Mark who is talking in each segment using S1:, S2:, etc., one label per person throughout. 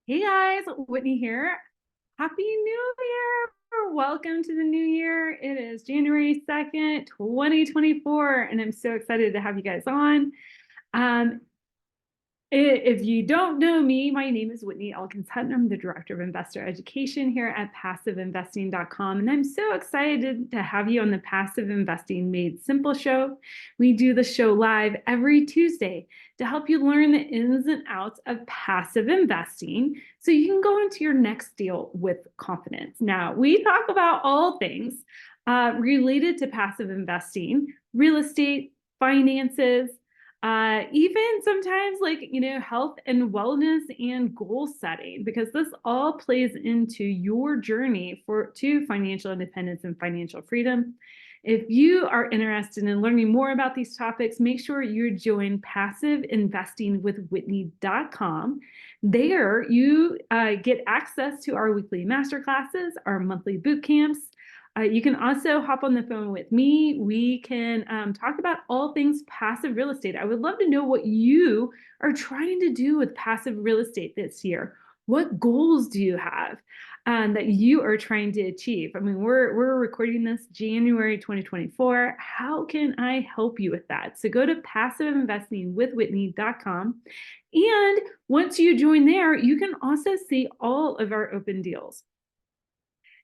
S1: Hey guys, Whitney here. Happy New Year! Welcome to the new year. It is January 2nd, 2024, and I'm so excited to have you guys on. Um, if you don't know me, my name is Whitney Elkins-Hutten. I'm the Director of Investor Education here at PassiveInvesting.com, and I'm so excited to have you on the Passive Investing Made Simple show. We do the show live every Tuesday to help you learn the ins and outs of passive investing so you can go into your next deal with confidence. Now, we talk about all things related to passive investing, real estate, finances, even sometimes health and wellness and goal setting, because this all plays into your journey to financial independence and financial freedom. If you are interested in learning more about these topics, make sure you join passiveinvestingwithwhitney.com. There you get access to our weekly masterclasses, our monthly boot camps. You can also hop on the phone with me. We can talk about all things passive real estate. I would love to know what you are trying to do with passive real estate this year. What goals do you have that you are trying to achieve? I mean, we're recording this January 2024. How can I help you with that? So go to passiveinvestingwithwhitney.com. And once you join there, you can also see all of our open deals.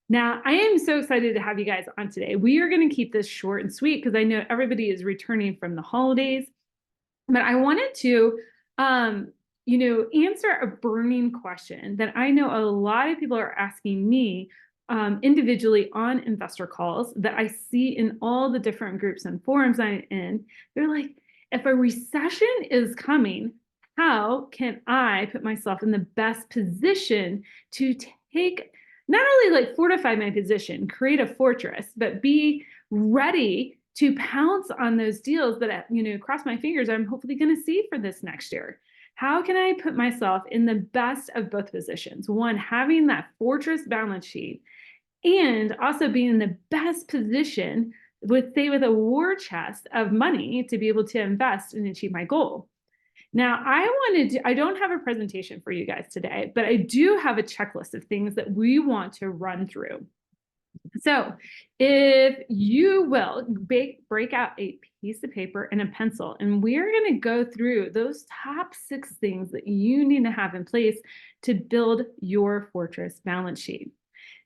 S1: Now, I am so excited to have you guys on today. We are going to keep this short and sweet because I know everybody is returning from the holidays. But I wanted to, answer a burning question that I know a lot of people are asking me individually on investor calls that I see in all the different groups and forums I'm in. They're like, if a recession is coming, how can I put myself in the best position to take not only fortify my position, create a fortress, but be ready to pounce on those deals that, cross my fingers, I'm hopefully going to see for this next year. How can I put myself in the best of both positions? One, having that fortress balance sheet, and also being in the best position with a war chest of money to be able to invest and achieve my goal. Now, I don't have a presentation for you guys today, but I do have a checklist of things that we want to run through. So if you will break out a piece of paper and a pencil, and we're going to go through those top 6 things that you need to have in place to build your fortress balance sheet.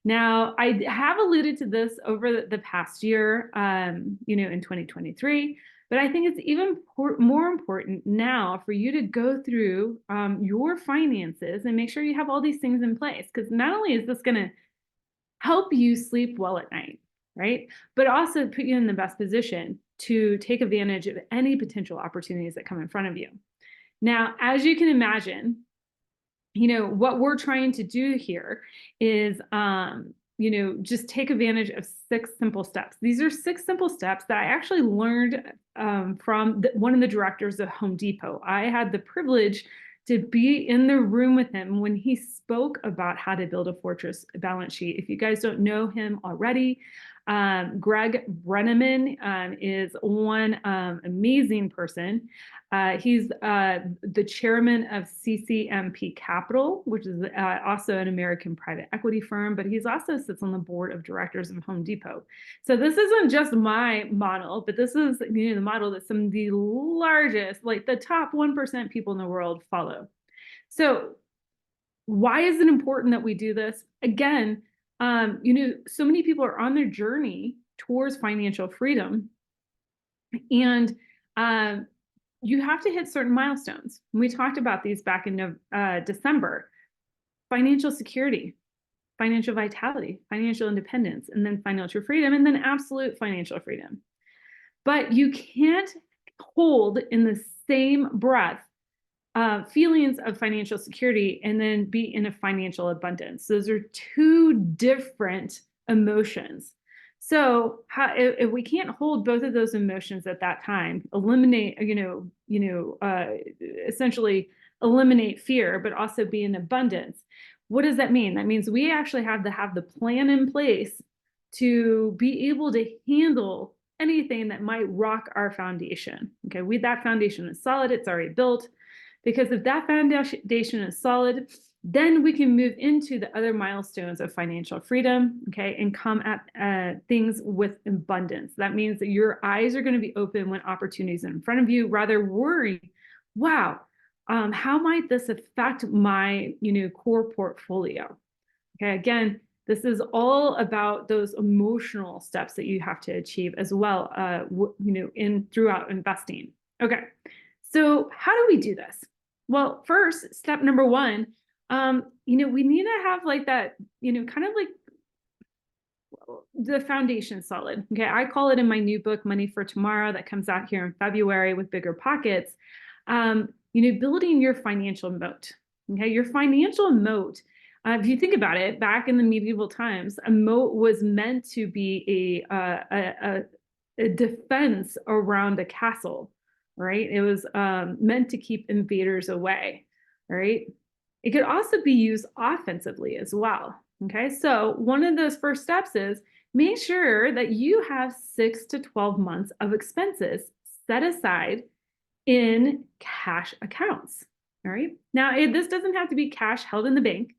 S1: Now, I have alluded to this over the past year, in 2023. But I think it's even more important now for you to go through your finances and make sure you have all these things in place, because not only is this going to help you sleep well at night, right? But also put you in the best position to take advantage of any potential opportunities that come in front of you. Now, as you can imagine, what we're trying to do here is just take advantage of 6 simple steps. These are 6 simple steps that I actually learned from one of the directors of Home Depot. I had the privilege to be in the room with him when he spoke about how to build a fortress balance sheet. If you guys don't know him already, Greg Brenneman is one amazing person. He's the chairman of CCMP Capital, which is also an American private equity firm, but he's also sits on the board of directors of Home Depot. So this isn't just my model, but this is the model that some of the largest, the top 1% people in the world follow. So why is it important that we do this? Again, so many people are on their journey towards financial freedom, and you have to hit certain milestones. We talked about these back in December: financial security, financial vitality, financial independence, and then financial freedom, and then absolute financial freedom. But you can't hold in the same breath feelings of financial security and then be in a financial abundance. Those are 2 different emotions. So if we can't hold both of those emotions at that time, essentially eliminate fear, but also be in abundance. What does that mean? That means we actually have to have the plan in place to be able to handle anything that might rock our foundation. Okay, that foundation is solid, it's already built. Because if that foundation is solid, Then we can move into the other milestones of financial freedom, okay, and come at things with abundance. That means that your eyes are going to be open when opportunities are in front of you, rather worrying, wow, how might this affect my, core portfolio? Okay, again, this is all about those emotional steps that you have to achieve as well, in throughout investing. Okay, so how do we do this? Well, first, step number one, we need to have like that, kind of like the foundation solid. Okay, I call it in my new book, Money for Tomorrow, that comes out here in February with Bigger Pockets. Building your financial moat. Okay, your financial moat. If you think about it, back in the medieval times, a moat was meant to be a defense around a castle, right? It was meant to keep invaders away, right? It could also be used offensively as well. Okay, so one of those first steps is make sure that you have 6 to 12 months of expenses set aside in cash accounts. All right. Now, this doesn't have to be cash held in the bank.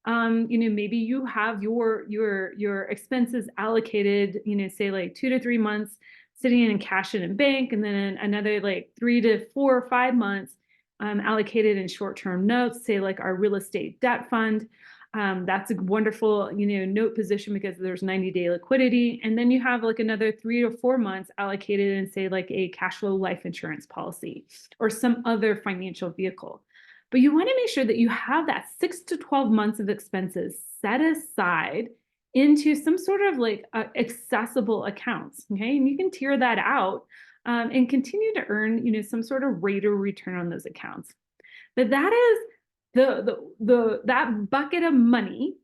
S1: Maybe you have your expenses allocated, say like 2 to 3 months sitting in cash in a bank, and then another like 3 to 4 or 5 months allocated in short-term notes, say like our real estate debt fund. That's a wonderful, note position because there's 90-day liquidity. And then you have like another 3 to 4 months allocated in, say, like a cash flow life insurance policy or some other financial vehicle. But you want to make sure that you have that 6 to 12 months of expenses set aside into some sort of like accessible accounts. Okay. And you can tier that out and continue to earn, some sort of rate or return on those accounts. But that is that bucket of money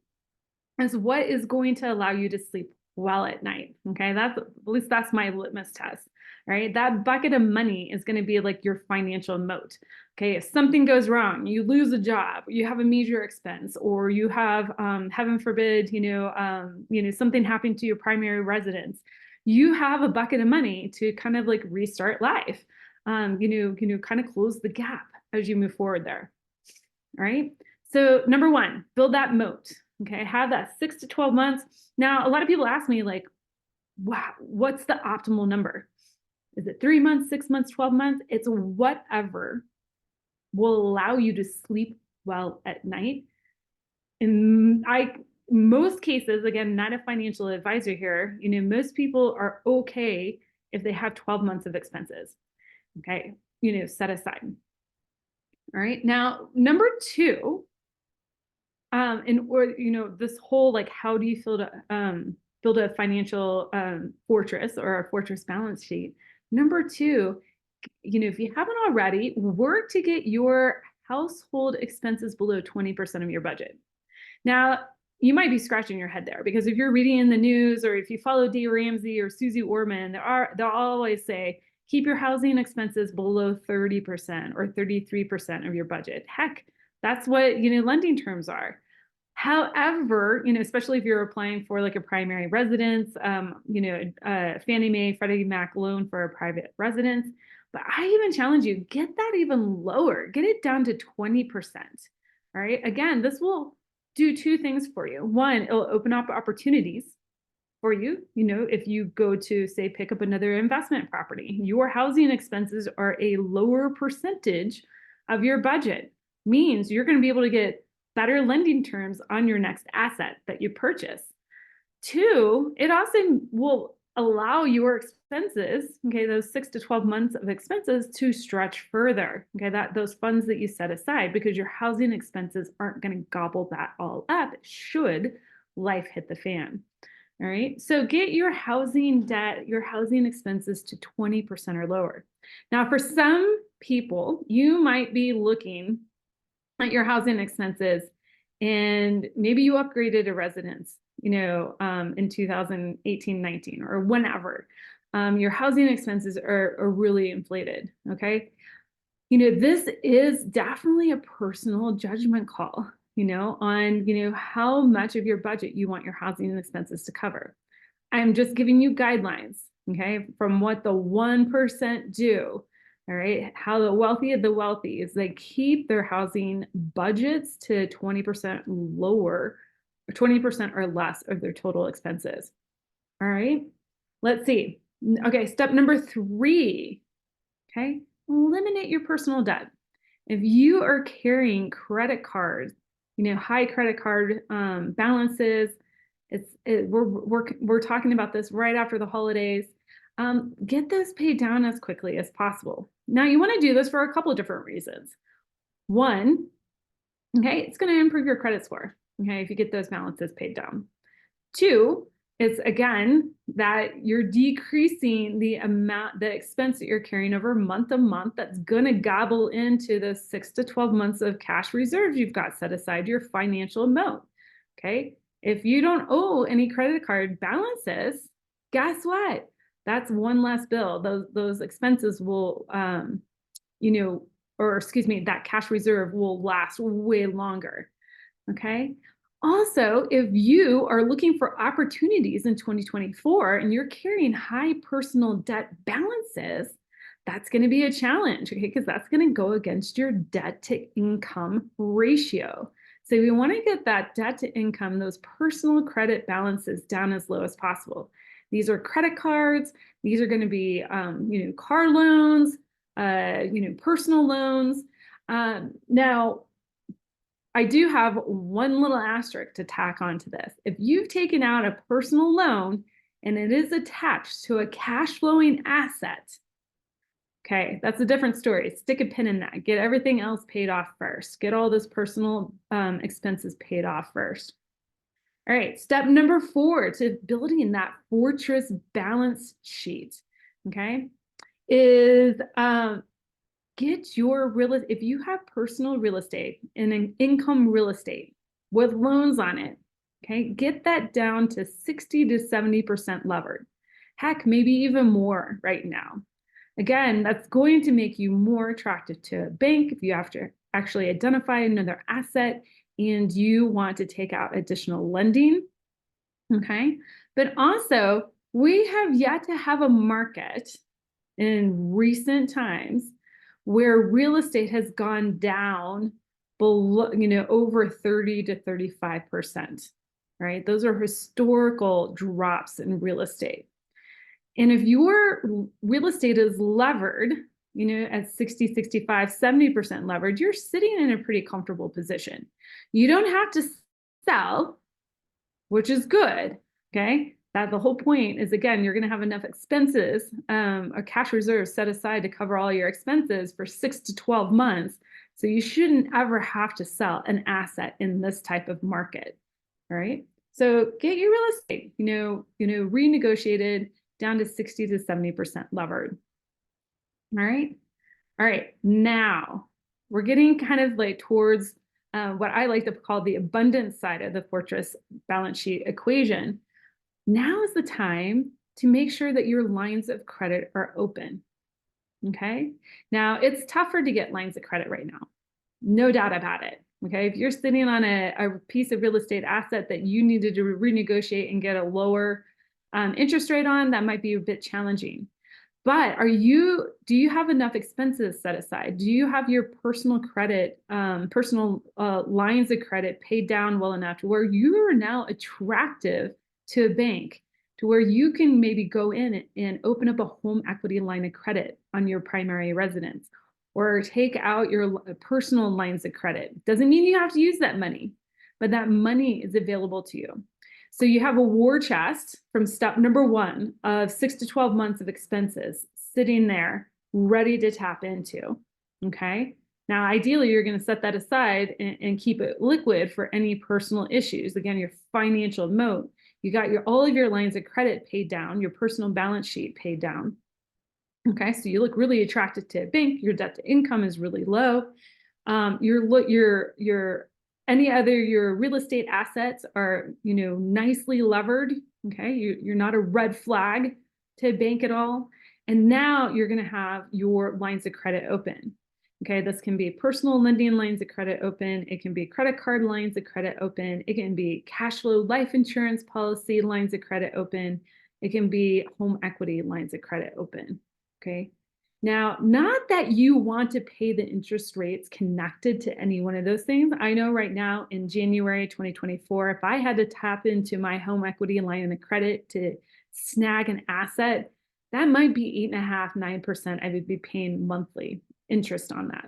S1: is what is going to allow you to sleep well at night. Okay, at least that's my litmus test, right? That bucket of money is going to be like your financial moat. Okay, if something goes wrong, you lose a job, you have a major expense, or you have, heaven forbid, something happened to your primary residence, you have a bucket of money to kind of like restart life. Kind of close the gap as you move forward there. All right. So number one, build that moat. Okay. Have that 6 to 12 months. Now, a lot of people ask me like, wow, what's the optimal number? Is it 3 months, 6 months, 12 months? It's whatever will allow you to sleep well at night. In most cases, again, not a financial advisor here, most people are okay if they have 12 months of expenses. Okay. Set aside. All right. Now, number two, this whole like, how do you build a financial fortress or a fortress balance sheet? Number two, if you haven't already, work to get your household expenses below 20% of your budget. Now, you might be scratching your head there because if you're reading in the news or if you follow Dave Ramsey or Susie Orman, they'll always say, keep your housing expenses below 30% or 33% of your budget. Heck, that's what, lending terms are. However, especially if you're applying for like a primary residence, Fannie Mae, Freddie Mac loan for a private residence. But I even challenge you, get that even lower, get it down to 20%. All right. Again, this will do two things for you. One, it'll open up opportunities for you. If you go to, say, pick up another investment property, your housing expenses are a lower percentage of your budget, means you're going to be able to get better lending terms on your next asset that you purchase. Two, it also will allow your expenses, okay, those 6 to 12 months of expenses to stretch further, okay, those funds that you set aside, because your housing expenses aren't going to gobble that all up should life hit the fan. All right, so get your housing debt, your housing expenses to 20% or lower. Now, for some people, you might be looking at your housing expenses and maybe you upgraded a residence, in 2018-19 or whenever. Your housing expenses are really inflated, okay? This is definitely a personal judgment call, on, how much of your budget you want your housing expenses to cover. I'm just giving you guidelines, okay, from what the 1% do. All right. How the wealthy of the wealthy is they keep their housing budgets to 20% lower, or 20% or less of their total expenses. All right. Let's see. Okay. Step number 3. Okay. Eliminate your personal debt. If you are carrying credit cards, high credit card balances, we're talking about this right after the holidays. Get those paid down as quickly as possible. Now, you want to do this for a couple of different reasons. One, okay, it's going to improve your credit score, okay, if you get those balances paid down. 2, it's again that you're decreasing the expense that you're carrying over month to month that's going to gobble into the 6 to 12 months of cash reserves you've got set aside, your financial moat. Okay. If you don't owe any credit card balances, guess what? That's one less bill. Those expenses will, that cash reserve will last way longer. Okay. Also, if you are looking for opportunities in 2024 and you're carrying high personal debt balances, that's going to be a challenge, okay? Because that's going to go against your debt to income ratio. So we want to get that debt to income, those personal credit balances down as low as possible. These are credit cards. These are going to be, car loans, personal loans. Now, I do have one little asterisk to tack onto this. If you've taken out a personal loan and it is attached to a cash flowing asset, okay, that's a different story. Stick a pin in that. Get everything else paid off first. Get all those personal expenses paid off first. All right, step number 4 to building that fortress balance sheet, okay, is get your if you have personal real estate and an income real estate with loans on it, okay, get that down to 60 to 70% levered. Heck, maybe even more right now. Again, that's going to make you more attractive to a bank if you have to actually identify another asset and you want to take out additional lending, okay? But also, we have yet to have a market in recent times where real estate has gone down below, over 30 to 35%, right? Those are historical drops in real estate. And if your real estate is levered, at 60, 65, 70% levered, you're sitting in a pretty comfortable position. You don't have to sell, which is good, okay? That the whole point is, again, you're going to have enough expenses, a cash reserve set aside to cover all your expenses for 6 to 12 months. So you shouldn't ever have to sell an asset in this type of market, all right? So get your real estate, renegotiated down to 60 to 70% levered. All right. All right. Now we're getting kind of like towards what I like to call the abundance side of the fortress balance sheet equation. Now is the time to make sure that your lines of credit are open. Okay. Now it's tougher to get lines of credit right now. No doubt about it. Okay. If you're sitting on a piece of real estate asset that you needed to renegotiate and get a lower interest rate on, that might be a bit challenging. But do you have enough expenses set aside? Do you have your personal credit, lines of credit paid down well enough to where you are now attractive to a bank, to where you can maybe go in and open up a home equity line of credit on your primary residence, or take out your personal lines of credit? Doesn't mean you have to use that money, but that money is available to you. So you have a war chest from step number 1 of 6 to 12 months of expenses sitting there ready to tap into, okay? Now, ideally, you're going to set that aside and keep it liquid for any personal issues. Again, your financial moat. You got all of your lines of credit paid down, your personal balance sheet paid down. Okay, so you look really attractive to a bank. Your debt to income is really low. Your real estate assets are, nicely levered. Okay, you're not a red flag to a bank at all. And now you're going to have your lines of credit open. Okay, this can be personal lending lines of credit open. It can be credit card lines of credit open. It can be cash flow life insurance policy lines of credit open. It can be home equity lines of credit open. Okay. Now, not that you want to pay the interest rates connected to any one of those things. I know right now in January 2024, if I had to tap into my home equity line of credit to snag an asset, that might be 8.5%, 9% I would be paying monthly interest on that.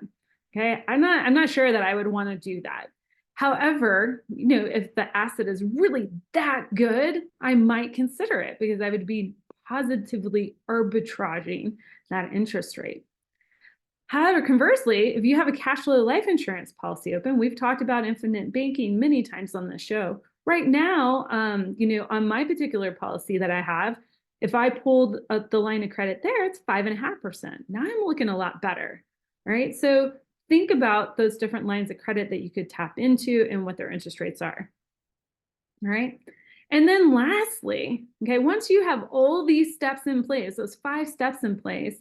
S1: Okay. I'm not sure that I would want to do that. However, if the asset is really that good, I might consider it because I would be positively arbitraging that interest rate. However, conversely, if you have a cash flow life insurance policy open, we've talked about infinite banking many times on the show. Right now, on my particular policy that I have, if I pulled the line of credit there, it's 5.5%. Now I'm looking a lot better, right? So think about those different lines of credit that you could tap into and what their interest rates are, right? And then lastly, okay, once you have all these steps in place, those 5 steps in place,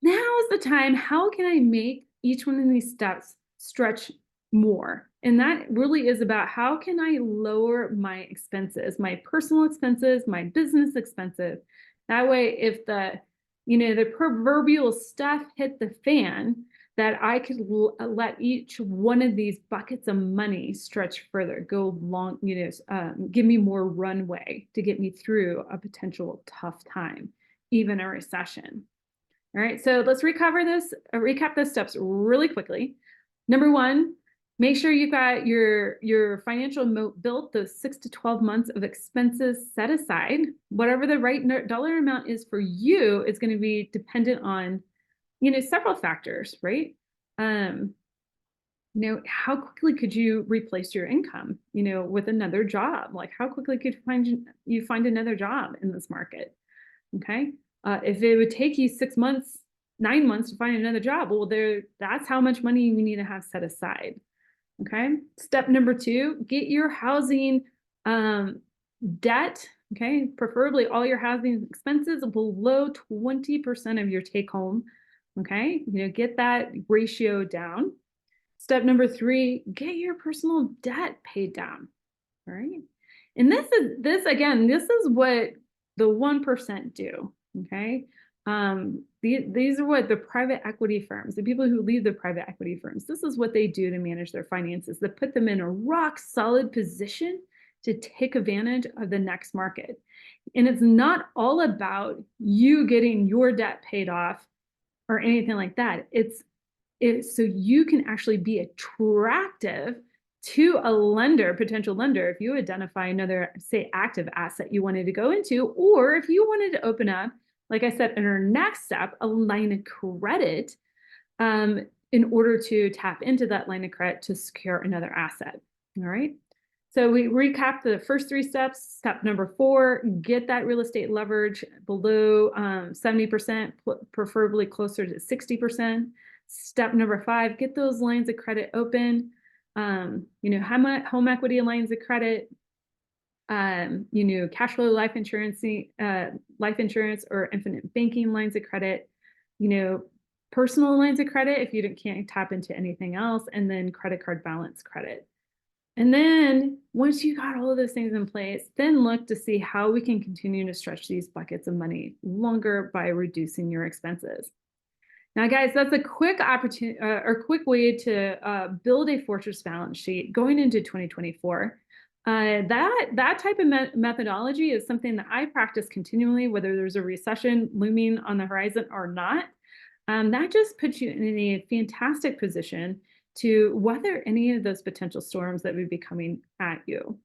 S1: now is the time, how can I make each one of these steps stretch more? And that really is about how can I lower my expenses, my personal expenses, my business expenses. That way, if the proverbial stuff hit the fan, that I could let each one of these buckets of money stretch further, go long, give me more runway to get me through a potential tough time, even a recession. All right, so let's recap those steps really quickly. Number 1, make sure you've got your financial moat built, those 6 to 12 months of expenses set aside. Whatever the right dollar amount is for you is going to be dependent on, several factors, right? How quickly could you replace your income, with another job? Like how quickly could you find another job in this market? Okay. If it would take you 6 months, 9 months to find another job, well, that's how much money you need to have set aside. Okay. Step number 2, get your housing debt. Okay. Preferably all your housing expenses below 20% of your take home. Okay. Get that ratio down. Step number 3, get your personal debt paid down. All right. And this is what the 1% do. Okay. These are what the private equity firms, the people who lead the private equity firms, this is what they do to manage their finances, that put them in a rock solid position to take advantage of the next market. And it's not all about you getting your debt paid off or anything like that. It's so you can actually be attractive to a potential lender, if you identify another, say, active asset you wanted to go into, or if you wanted to open up, like I said, in our next step, a line of credit in order to tap into that line of credit to secure another asset. All right. So we recap the first 3 steps. Step number 4, get that real estate leverage below 70%, preferably closer to 60%. Step number 5, get those lines of credit open. How much home equity lines of credit, cash flow life insurance or infinite banking lines of credit, personal lines of credit if you can't tap into anything else, and then credit card balance credit. And then once you got all of those things in place, then look to see how we can continue to stretch these buckets of money longer by reducing your expenses. Now, guys, that's a quick opportunity or quick way to build a fortress balance sheet going into 2024. That type of methodology is something that I practice continually, whether there's a recession looming on the horizon or not. That just puts you in a fantastic position to weather any of those potential storms that would be coming at you.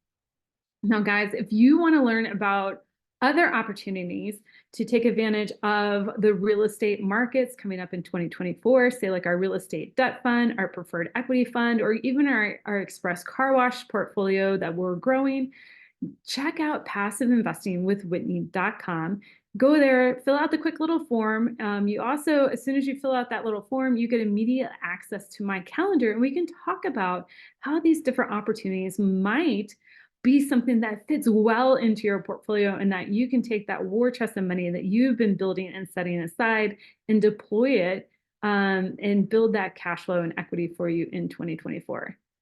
S1: Now, guys, if you want to learn about other opportunities to take advantage of the real estate markets coming up in 2024, say like our real estate debt fund, our preferred equity fund, or even our express car wash portfolio that we're growing, check out passiveinvestingwithwhitney.com. Go there, fill out the quick little form. You also, as soon as you fill out that little form, you get immediate access to my calendar, and we can talk about how these different opportunities might be something that fits well into your portfolio, and that you can take that war chest of money that you've been building and setting aside and deploy it and build that cash flow and equity for you in 2024.